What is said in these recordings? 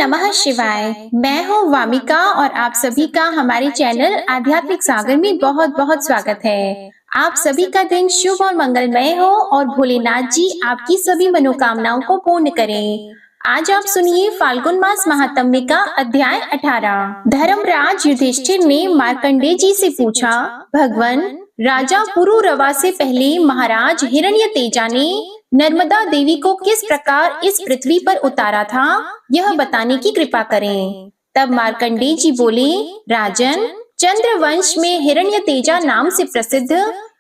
नमः शिवाय। मैं हूँ वामिका और आप सभी का हमारे चैनल आध्यात्मिक सागर में बहुत बहुत स्वागत है। आप सभी का दिन शुभ और मंगलमय हो और भोलेनाथ जी आपकी सभी मनोकामनाओं को पूर्ण करें। आज आप सुनिए फाल्गुन मास महात्म्य का अध्याय 18। धर्मराज युधिष्ठिर ने मार्कंडेय जी से पूछा, भगवान, राजा पुरुरवा से पहले महाराज हिरण्यतेजा ने नर्मदा देवी को किस प्रकार इस पृथ्वी पर उतारा था, यह बताने की कृपा करें। तब मार्कंडेय जी बोले, राजन, चंद्रवंश में हिरण्यतेजा नाम से प्रसिद्ध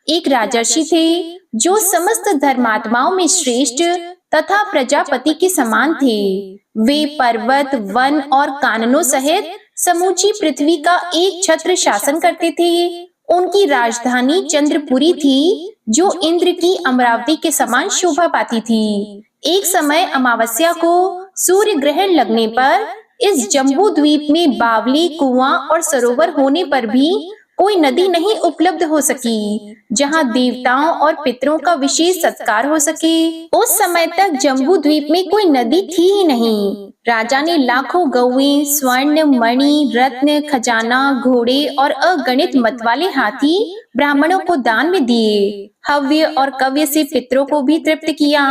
एक राजर्षि थे, जो समस्त धर्मात्माओं में श्रेष्ठ तथा प्रजापति के समान थे। वे पर्वत, वन और काननों सहित समूची पृथ्वी का एक छत्र शासन करते थे। उनकी राजधानी चंद्रपुरी थी, जो इंद्र की अमरावती के समान शोभा पाती थी। एक समय अमावस्या को सूर्य ग्रहण लगने पर इस जम्बू द्वीप में बावली, कुआं और सरोवर होने पर भी कोई नदी नहीं उपलब्ध हो सकी, जहां देवताओं और पितरों का विशेष सत्कार हो सके। उस समय तक जम्बू द्वीप में कोई नदी थी ही नहीं। राजा ने लाखों गौएं, स्वर्ण, मणि, रत्न, खजाना, घोड़े और अगणित मत वाले हाथी ब्राह्मणों को दान में दिए। हव्य और कव्य से पितरों को भी तृप्त किया।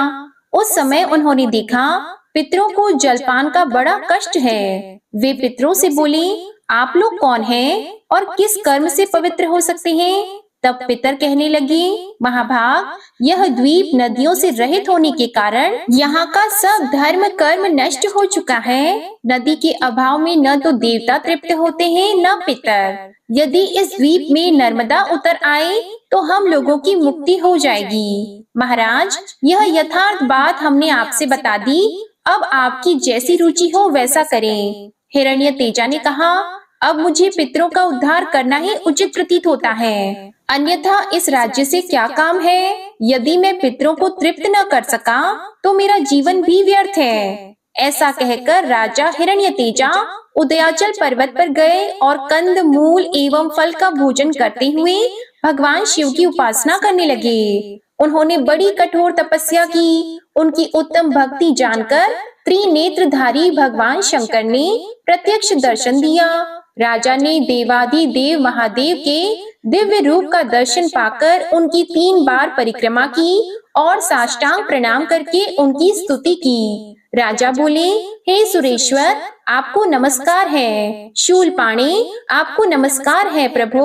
उस समय उन्होंने देखा पितरों को जलपान का बड़ा कष्ट है। वे पितरों से बोले, आप लोग कौन हैं और किस कर्म से पवित्र हो सकते हैं? तब पितर कहने लगे, महाभाग, यह द्वीप नदियों से रहित होने के कारण यहाँ का सब धर्म कर्म नष्ट हो चुका है। नदी के अभाव में न तो देवता तृप्त होते हैं न पितर। यदि इस द्वीप में नर्मदा उतर आए तो हम लोगों की मुक्ति हो जाएगी। महाराज, यह यथार्थ बात हमने आपसे बता दी। अब आपकी जैसी रुचि हो वैसा करें। हिरण्यतेजा ने कहा, अब मुझे पितरों का उद्धार करना ही उचित प्रतीत होता है, अन्यथा इस राज्य से क्या काम है। यदि मैं पितरों को तृप्त न कर सका तो मेरा जीवन भी व्यर्थ है। ऐसा कहकर राजा हिरण्यतेजा उदयाचल पर्वत पर गए और कंद मूल एवं फल का भोजन करते हुए भगवान शिव की उपासना करने लगे। उन्होंने बड़ी कठोर तपस्या की। उनकी उत्तम भक्ति जानकर त्रिनेत्रधारी भगवान शंकर ने प्रत्यक्ष दर्शन दिया। राजा ने देवाधिदेव महादेव के दिव्य रूप का दर्शन पाकर उनकी 3 बार परिक्रमा की और साष्टांग प्रणाम करके उनकी स्तुति की। राजा बोले, हे सुरेश्वर, आपको नमस्कार है। शूलपाणे, आपको नमस्कार है प्रभु।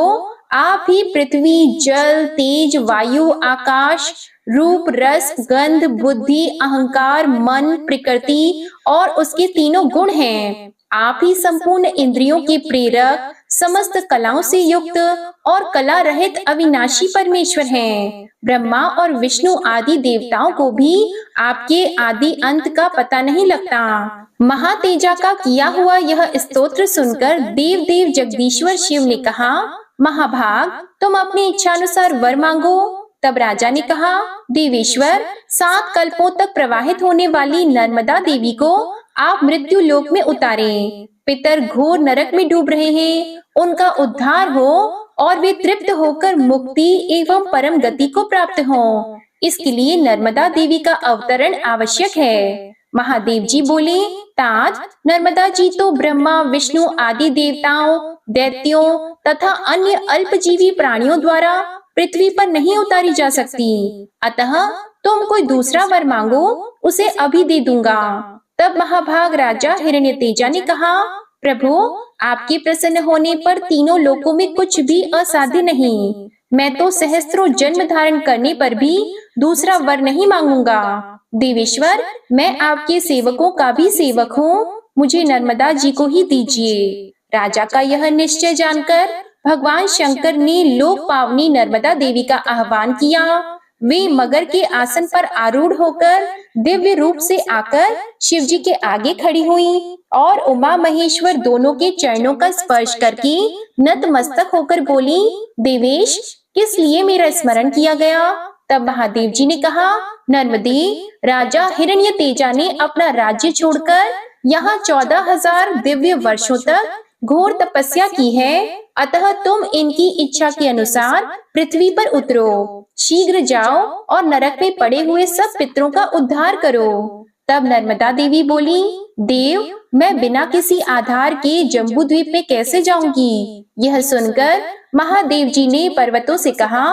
आप ही पृथ्वी, जल, तेज, वायु, आकाश, रूप, रस, गंध, बुद्धि, अहंकार, मन, प्रकृति और उसके तीनों गुण हैं। आप ही संपूर्ण इंद्रियों के प्रेरक, समस्त कलाओं से युक्त और कला रहित अविनाशी परमेश्वर हैं। ब्रह्मा और विष्णु आदि देवताओं को भी आपके आदि अंत का पता नहीं लगता। महातेजा का किया हुआ यह स्तोत्र सुनकर देव देव जगदीश्वर शिव ने कहा, महाभाग, तुम अपनी इच्छानुसार वर मांगो। तब राजा ने कहा, देवेश्वर, 7 कल्पों तक प्रवाहित होने वाली नर्मदा देवी को आप मृत्यु लोक में उतारें। पितर घोर नरक में डूब रहे हैं, उनका उद्धार हो और वे तृप्त होकर मुक्ति एवं परम गति को प्राप्त हों। इसके लिए नर्मदा देवी का अवतरण आवश्यक है। महादेव जी बोले, तात, नर्मदा जी तो ब्रह्मा, विष्णु आदि देवताओं, दैत्यों तथा अन्य अल्पजीवी प्राणियों द्वारा पृथ्वी पर नहीं उतारी जा सकती। अतः तुम कोई दूसरा वर मांगो, उसे अभी दे दूंगा। तब महाभाग राजा हिरण्यतेजा ने कहा, प्रभु, आपके प्रसन्न होने पर तीनों लोकों में कुछ भी असाध्य नहीं। मैं तो सहस्त्रों जन्म धारण करने पर भी दूसरा वर नहीं मांगूंगा। देवेश्वर, मैं आपके सेवकों का भी सेवक हूँ, मुझे नर्मदा जी को ही दीजिए। राजा का यह निश्चय जानकर भगवान शंकर ने लोक पावनी नर्मदा देवी का आह्वान किया। वे मगर के आसन पर आरूढ़ होकर दिव्य रूप से आकर शिव जी के आगे खड़ी हुई और उमा महेश्वर दोनों के चरणों का स्पर्श करके नतमस्तक होकर बोली, देवेश, किस लिए मेरा स्मरण किया गया? तब महादेव जी ने कहा, नर्मदे, राजा हिरण्यतेजा ने अपना राज्य छोड़कर यहाँ 14,000 दिव्य वर्षों तक घोर तपस्या की है। अतः तुम इनकी इच्छा के अनुसार पृथ्वी पर उतरो, शीघ्र जाओ और नरक में पड़े हुए सब पितरों का उद्धार करो। तब नर्मदा देवी बोली, देव, मैं बिना किसी आधार के जम्बू द्वीप में कैसे जाऊंगी? यह सुनकर महादेव जी ने पर्वतों से कहा,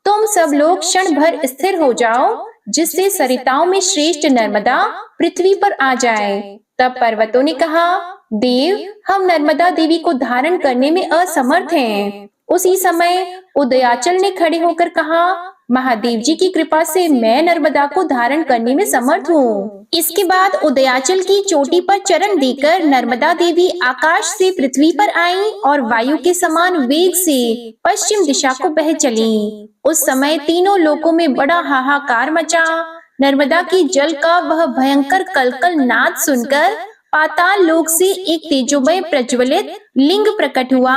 तुम सब लोग क्षण भर स्थिर हो जाओ, जिससे सरिताओं में श्रेष्ठ नर्मदा पृथ्वी पर आ जाए। तब पर्वतों ने कहा, देव, हम नर्मदा देवी को धारण करने में असमर्थ हैं। उसी समय उदयाचल ने खड़े होकर कहा, महादेव जी की कृपा से मैं नर्मदा को धारण करने में समर्थ हूँ। इसके बाद उदयाचल की चोटी पर चरण देकर नर्मदा देवी आकाश से पृथ्वी पर आई और वायु के समान वेग से पश्चिम दिशा को बह चली। उस समय तीनों लोकों में बड़ा हाहाकार मचा। नर्मदा की जल का वह भयंकर कलकल नाद सुनकर पाताल लोक से एक तेजोमय प्रज्वलित लिंग प्रकट हुआ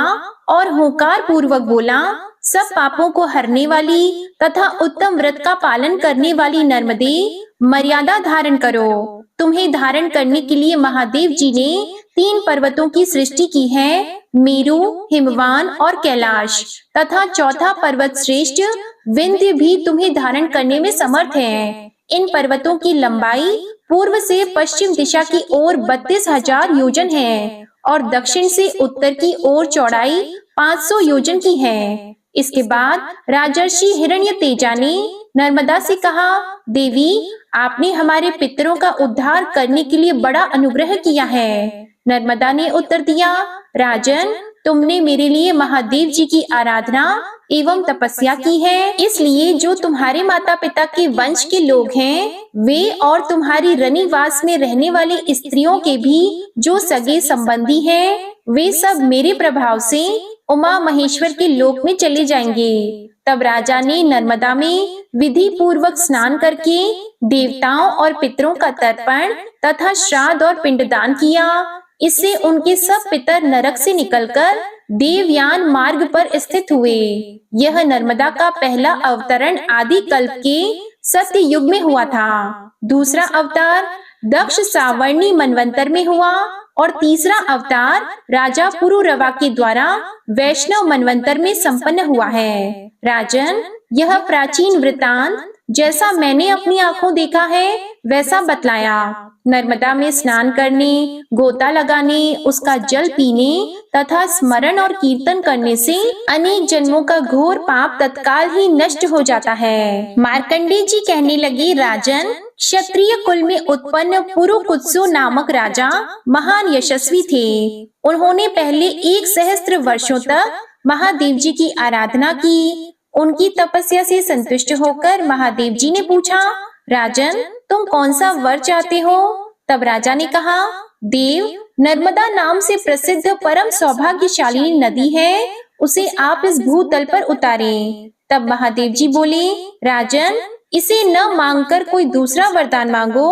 और हुंकार पूर्वक बोला, सब पापों को हरने वाली तथा उत्तम व्रत का पालन करने वाली नर्मदे, मर्यादा धारण करो। तुम्हें धारण करने के लिए महादेव जी ने 3 पर्वतों की सृष्टि की है, मेरु, हिमवान और कैलाश, तथा चौथा पर्वत श्रेष्ठ विंध्य भी तुम्हें धारण करने में समर्थ है। इन पर्वतों की लंबाई पूर्व से पश्चिम दिशा की ओर 32,000 योजन है और दक्षिण से उत्तर की ओर चौड़ाई 500 योजन की है। इसके बाद राजर्षि हिरण्यतेजा ने नर्मदा से कहा, देवी, आपने हमारे पितरों का उद्धार करने के लिए बड़ा अनुग्रह किया है। नर्मदा ने उत्तर दिया, राजन, तुमने मेरे लिए महादेव जी की आराधना एवं तपस्या की है, इसलिए जो तुम्हारे माता पिता के वंश के लोग हैं, वे और तुम्हारी रनिवास में रहने वाली स्त्रियों के भी जो सगे संबंधी हैं, वे सब मेरे प्रभाव से उमा महेश्वर के लोक में चले जाएंगे। तब राजा ने नर्मदा में विधि पूर्वक स्नान करके देवताओं और पितरों का तर्पण तथा श्राद्ध और पिंडदान किया। इससे उनके सब पितर नरक से निकलकर देवयान मार्ग पर स्थित हुए। यह नर्मदा का पहला अवतरण आदि कल्प के सत्य युग में हुआ था। दूसरा अवतार दक्ष सावर्णी मनवंतर में हुआ और तीसरा अवतार राजा पुरुरवा के द्वारा वैष्णव मनवंतर में संपन्न हुआ है। राजन, यह प्राचीन वृतांत जैसा मैंने अपनी आंखों देखा है वैसा बतलाया। नर्मदा में स्नान करने, गोता लगाने, उसका जल पीने तथा स्मरण और कीर्तन करने से अनेक जन्मों का घोर पाप तत्काल ही नष्ट हो जाता है। मार्कंडेय जी कहने लगे, राजन, क्षत्रिय कुल में उत्पन्न पुरुकुत्सु नामक राजा महान यशस्वी थे। उन्होंने पहले 1 सहस्त्र वर्षों तक महादेव जी की आराधना की। उनकी तपस्या से संतुष्ट होकर महादेव जी ने पूछा, राजन, तुम कौन सा वर चाहते हो? तब राजा ने कहा, देव, नर्मदा नाम से प्रसिद्ध परम सौभाग्यशाली नदी है, उसे आप इस भूतल पर उतारें। तब महादेव जी बोले, राजन, इसे न मांगकर कोई दूसरा वरदान मांगो।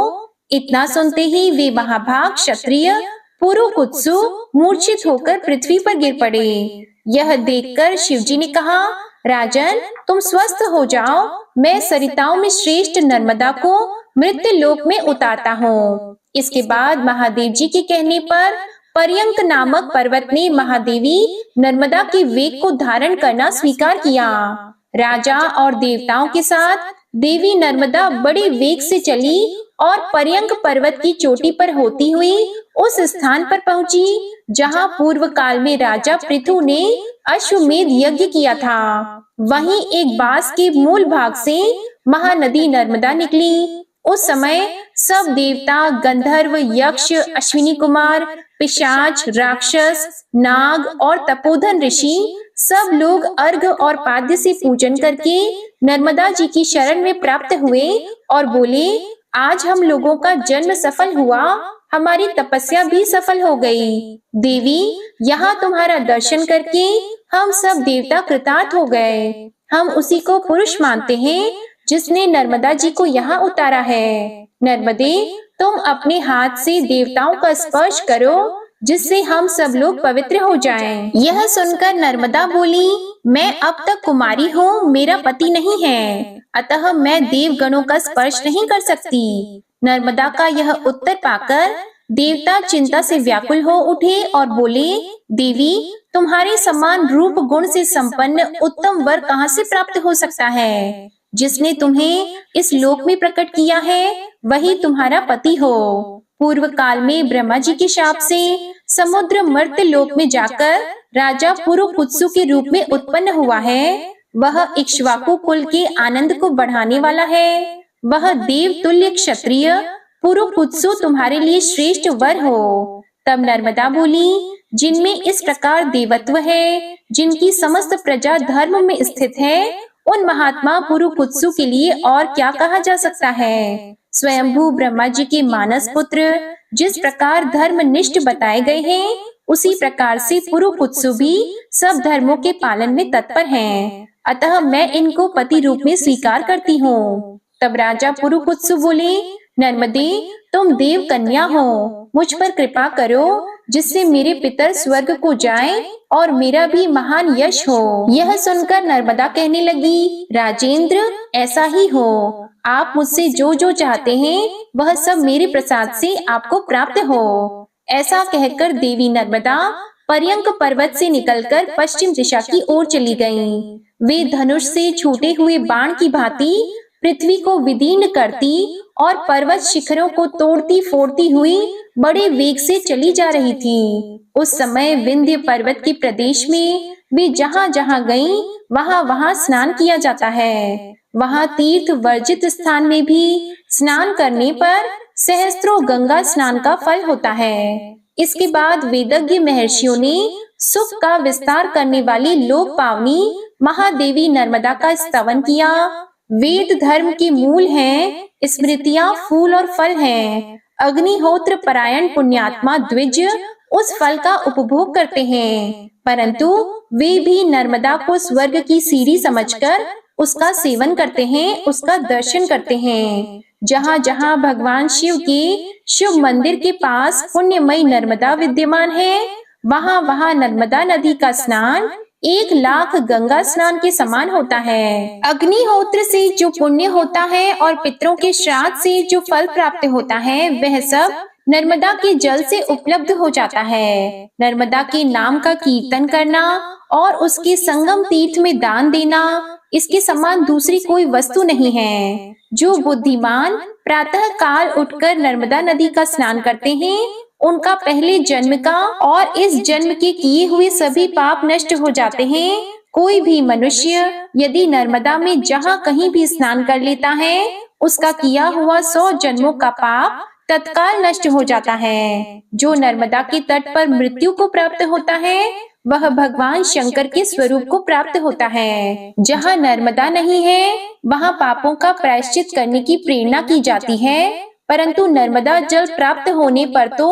इतना सुनते ही वे महाभाग क्षत्रिय पुरुकुत्सु मूर्छित होकर पृथ्वी पर गिर पड़े। यह देखकर शिवजी ने कहा, राजन, तुम स्वस्थ हो जाओ, मैं सरिताओं में श्रेष्ठ नर्मदा को मृत्यु लोक में उतारता हूँ। इसके बाद महादेव जी के कहने पर पर्यंक नामक पर्वत ने महादेवी नर्मदा के वेग को धारण करना स्वीकार किया। राजा और देवताओं के साथ देवी नर्मदा बड़े वेग से चली और पर्यंक पर्वत की चोटी पर होती हुई उस स्थान पर पहुंची जहां पूर्व काल में राजा पृथु ने अश्वमेध यज्ञ किया था। वहीं एक बांस के मूल भाग से महानदी नर्मदा निकली। उस समय सब देवता, गंधर्व, यक्ष, अश्विनी कुमार, पिशाच, राक्षस, नाग और तपोधन ऋषि सब लोग अर्घ और पाद्य से पूजन करके नर्मदा जी की शरण में प्राप्त हुए और बोले, आज हम लोगों का जन्म सफल हुआ, हमारी तपस्या भी सफल हो गई। देवी, यहाँ तुम्हारा दर्शन करके हम सब देवता कृतार्थ हो गए। हम उसी को पुरुष मानते हैं जिसने नर्मदा जी को यहाँ उतारा है। नर्मदे, तुम अपने हाथ से देवताओं का स्पर्श करो जिससे हम सब लोग पवित्र हो जाएं। यह सुनकर नर्मदा बोली, मैं अब तक कुमारी हूँ, मेरा पति नहीं है, अतः मैं देवगणों का स्पर्श नहीं कर सकती। नर्मदा का यह उत्तर पाकर देवता चिंता से व्याकुल हो उठे और बोले, देवी, तुम्हारे समान रूप गुण से संपन्न उत्तम वर कहाँ से प्राप्त हो सकता है? जिसने तुम्हें इस लोक में प्रकट किया है वही तुम्हारा पति हो। पूर्व काल में ब्रह्मा जी के शाप से समुद्र मर्त्य लोक में जाकर राजा पुरुकुत्सु के रूप में उत्पन्न हुआ है। वह इक्ष्वाकु कुल के आनंद को बढ़ाने वाला है। वह देव तुल्य क्षत्रिय पुरुकुत्सु तुम्हारे लिए श्रेष्ठ वर हो। तब नर्मदा बोली, जिनमें इस प्रकार देवत्व है, जिनकी समस्त प्रजा धर्म में स्थित है, उन महात्मा पुरुकुत्सु के लिए और क्या कहा जा सकता है। स्वयंभू ब्रह्मा जी के मानस पुत्र जिस प्रकार धर्मनिष्ठ बताए गए हैं, उसी प्रकार से पुरुकुत्सु भी सब धर्मों के पालन में तत्पर हैं। अतः मैं इनको पति रूप में स्वीकार करती हूँ। तब राजा पुरुकुत्सु बोले, नर्मदे, तुम देव कन्या हो, मुझ पर कृपा करो, जिससे मेरे पितर स्वर्ग को जाएं और मेरा भी महान यश हो। यह सुनकर नर्मदा कहने लगी, राजेंद्र, ऐसा ही हो। आप मुझसे जो जो चाहते हैं वह सब मेरे प्रसाद से आपको प्राप्त हो। ऐसा कहकर देवी नर्मदा पर्यंक पर्वत से निकलकर पश्चिम दिशा की ओर चली गईं। वे धनुष से छूटे हुए बाण की भांति पृथ्वी को विदीर्ण करती और पर्वत शिखरों को तोड़ती फोड़ती हुई बड़े वेग से चली जा रही थी। उस समय विंध्य पर्वत के प्रदेश में वे जहाँ जहाँ गईं, वहाँ वहाँ स्नान किया जाता है। वहाँ तीर्थ वर्जित स्थान में भी स्नान करने पर सहस्त्रों गंगा स्नान का फल होता है। इसके बाद वेदज्ञ महर्षियों ने सुख का विस्तार करने वाली लोक पावनी महादेवी नर्मदा का स्तवन किया। वेद धर्म के मूल हैं, स्मृतियां फूल और फल हैं। अग्निहोत्र परायण पुण्यात्मा द्विज उस फल का उपभोग करते हैं, परंतु वे भी नर्मदा को स्वर्ग की सीढ़ी समझकर उसका सेवन करते हैं, उसका दर्शन करते हैं। जहाँ जहाँ भगवान शिव के शुभ मंदिर के पास पुण्यमयी नर्मदा विद्यमान है, वहाँ वहाँ नर्मदा नदी का स्नान 1,00,000 गंगा स्नान के समान होता है। अग्निहोत्र से जो पुण्य होता है और पितरों के श्राद्ध से जो फल प्राप्त होता है, वह सब नर्मदा के जल से उपलब्ध हो जाता है। नर्मदा के नाम का कीर्तन करना और उसके संगम तीर्थ में दान देना, इसके समान दूसरी कोई वस्तु नहीं है। जो बुद्धिमान प्रातः काल उठकर नर्मदा नदी का स्नान करते हैं, उनका पहले जन्म का और इस जन्म के किए हुए सभी पाप नष्ट हो जाते हैं। कोई भी मनुष्य यदि नर्मदा में जहाँ कहीं भी स्नान कर लेता है, उसका किया हुआ 100 जन्मों का पाप तत्काल नष्ट हो जाता है। जो नर्मदा के तट पर मृत्यु को प्राप्त होता है, वह भगवान शंकर के स्वरूप को प्राप्त होता है। जहाँ नर्मदा नहीं है, वहाँ पापों का प्रायश्चित करने की प्रेरणा की जाती है, परंतु नर्मदा जल प्राप्त होने पर तो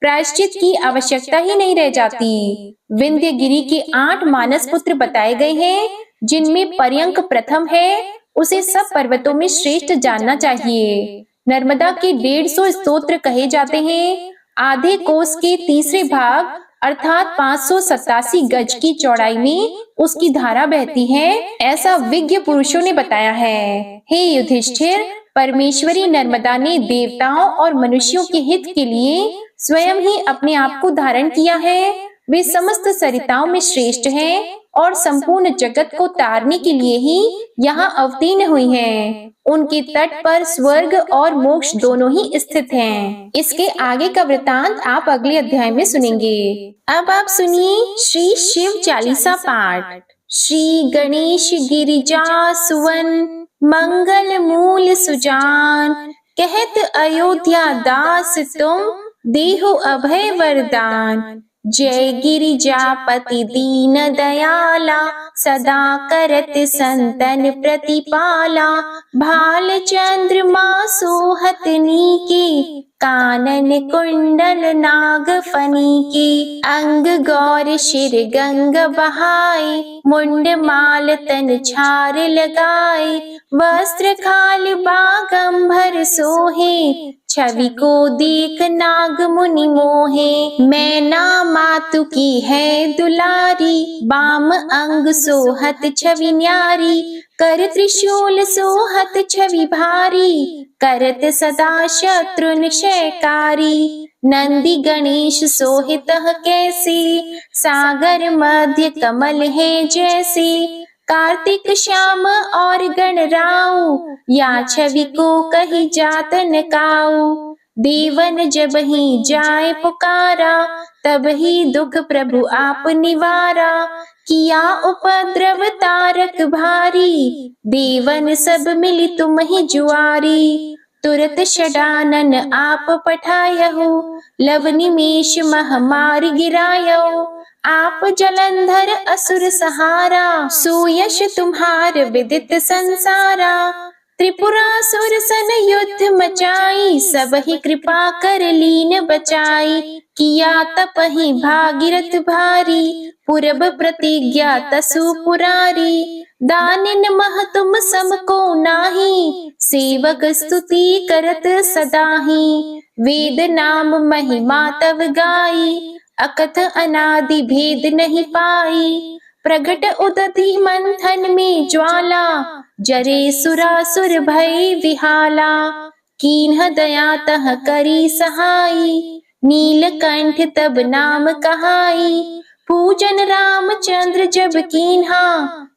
प्रायश्चित की आवश्यकता ही नहीं रह जाती। विंध्यगिरि के 8 मानस पुत्र बताए गए हैं, जिनमें पर्यंक प्रथम है। उसे सब पर्वतों में श्रेष्ठ जानना चाहिए। नर्मदा के 150 स्तोत्र कहे जाते हैं। आधे कोस के तीसरे भाग अर्थात 587 गज की चौड़ाई में उसकी धारा बहती है, ऐसा विज्ञ पुरुषों ने बताया है। हे युधिष्ठिर, परमेश्वरी नर्मदा ने देवताओं और मनुष्यों के हित के लिए स्वयं ही अपने आप को धारण किया है। वे समस्त सरिताओं में श्रेष्ठ हैं और संपूर्ण जगत को तारने के लिए ही यहाँ अवतीर्ण हुई हैं। उनके तट पर स्वर्ग और मोक्ष दोनों ही स्थित हैं। इसके आगे का वृतांत आप अगले अध्याय में सुनेंगे। अब आप सुनिए श्री शिव चालीसा पाठ। श्री गणेश गिरिजा सुवन मंगल मूल सुजान, कहत अयोध्या दास तुम देहु अभय वरदान। जय गिरिजापति दीन दयाला, सदा करत संतन प्रतिपाला। भाल चंद्रमा सोहत नीके, कानन कुंडल नाग फनी के। अंग गौर शिर गंग बहाए, मुंड माल तन छार लगाए। वस्त्र खाल बागंबर सोहे, छवि को देख नाग मुनि मोहे। मैना मातु की है दुलारी, बाम अंग सोहत छवि न्यारी। कर त्रिशूल सोहत छवि भारी, करत सदा शत्रु निशयकारी। नंदी गणेश सोहित कैसे, सागर मध्य कमल है जैसे। कार्तिक श्याम और गणराऊ, या छवि को कही जात न काऊ। देवन जब ही जाए पुकारा, तब ही दुख प्रभु आप निवारा। किया उपद्रव तारक भारी, देवन सब मिली तुम ही जुआरी। तुरत षडानन आप पठायहु, लव निमेष महामारी गिरायो। आप जलंधर असुर सहारा, सुयश तुम्हार विदित संसारा। त्रिपुरासुर सन युद्ध मचाई, सब ही कृपा कर लीन बचाई। किया तपहि भागीरथ भारी, पूरब प्रतिज्ञा तसु पुरारी। दानिन मह तुम सम को नाही, सेवक स्तुति करत सदाही। वेद नाम महिमा तव गाई, अकथ अनादि भेद नहीं पाई। प्रगट उदधि मंथन में ज्वाला, जरे सुरासुर भय विहाला। कीन्ह दया तह करी सहाई, नीलकंठ तब नाम कहाई। पूजन रामचंद्र जब कीन्हा,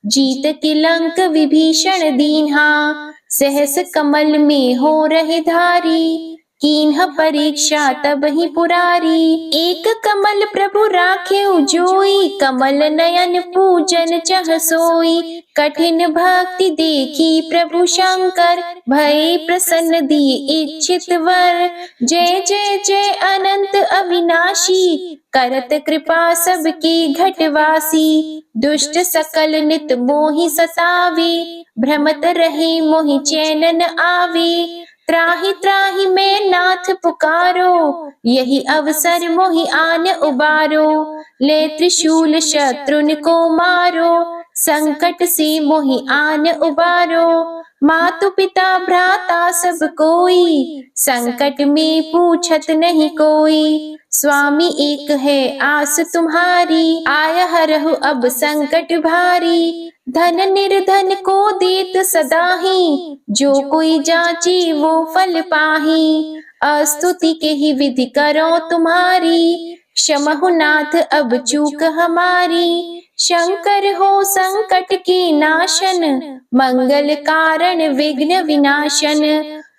जीत के लंक विभीषण दीन्हा। सहस कमल में हो रहे धारी, कीन्ह परीक्षा तब ही पुरारी। एक कमल प्रभु राखे जोई, कमल नयन पूजन चह सोई। कठिन भक्ति देखी प्रभु शंकर, भय प्रसन्न दिए इच्छित वर। जय जय जय अनंत अविनाशी, करत कृपा सबकी घटवासी। दुष्ट सकल नित मोहि सतावे, भ्रमत रहे मोहि चैन न आवे। त्राहि त्राहि मैं नाथ पुकारो, यही अवसर मोहि आन उबारो। ले त्रिशूल शत्रुन को मारो, संकट से मोहि आन उबारो। मातु पिता भ्राता सब कोई, संकट में पूछत नहीं कोई। स्वामी एक है आस तुम्हारी, आय हरहु अब संकट भारी। धन निर्धन को देत सदाही, जो कोई जाची वो फल पाही। अस्तुति के ही विधि करो तुम्हारी, क्षमहु नाथ अब चूक हमारी। शंकर हो संकट के नाशन, मंगल कारण विघ्न विनाशन।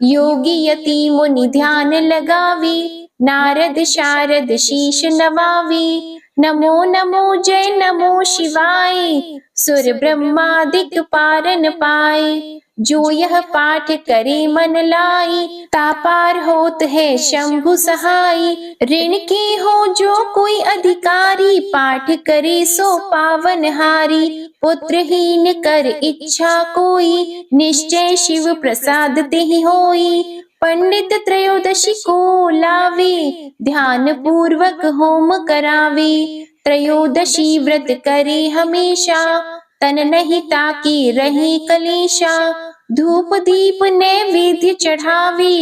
योगी यति मुनि ध्यान लगावी, नारद शारद शीश नवावी। नमो नमो जय नमो शिवाय, सुर ब्रह्मादिक पारन पाए। जो यह पाठ करे मन लाई, तापार होत है शंभु सहाय। ऋण के हो जो कोई अधिकारी, पाठ करे सो पावन हारी। पुत्रहीन कर इच्छा कोई, निश्चय शिव प्रसाद तेहि होई। पंडित त्रयोदशी को लावे, ध्यान पूर्वक होम करावे। त्रयोदशी व्रत करे हमेशा, तन नहीं ताकि रही कलेशा। धूप दीप नैवेद्य चढ़ावे,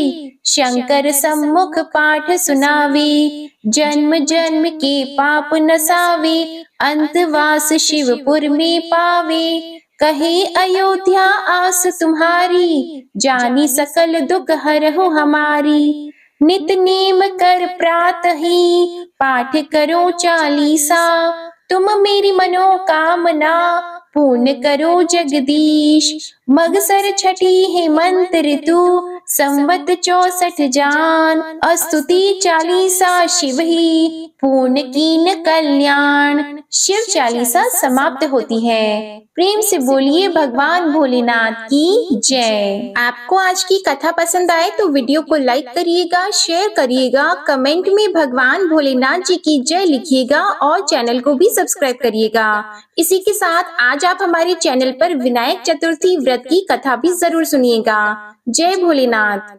शंकर सम्मुख पाठ सुनावे। जन्म जन्म के पाप नसावे, अंतवास शिवपुर में पावे। कहे अयोध्या आस तुम्हारी, जानी सकल दुख हरहु हमारी। नित नेम कर प्रातः ही, पाठ करो चालीसा। तुम मेरी मनोकामना, पूर्ण करो जगदीश। मगसर छठी हेमंत ऋतु, संवत 64 जान। स्तुति चालीसा शिव ही, पूर्ण कीन कल्याण। शिव चालीसा समाप्त होती है। प्रेम से बोलिए भगवान भोलेनाथ की जय। आपको आज की कथा पसंद आए तो वीडियो को लाइक करिएगा, शेयर करिएगा, कमेंट में भगवान भोलेनाथ जी की जय लिखिएगा और चैनल को भी सब्सक्राइब करिएगा। इसी के साथ आज आप हमारे चैनल पर विनायक चतुर्थी व्रत की कथा भी जरूर सुनिएगा। जय भोलेनाथ।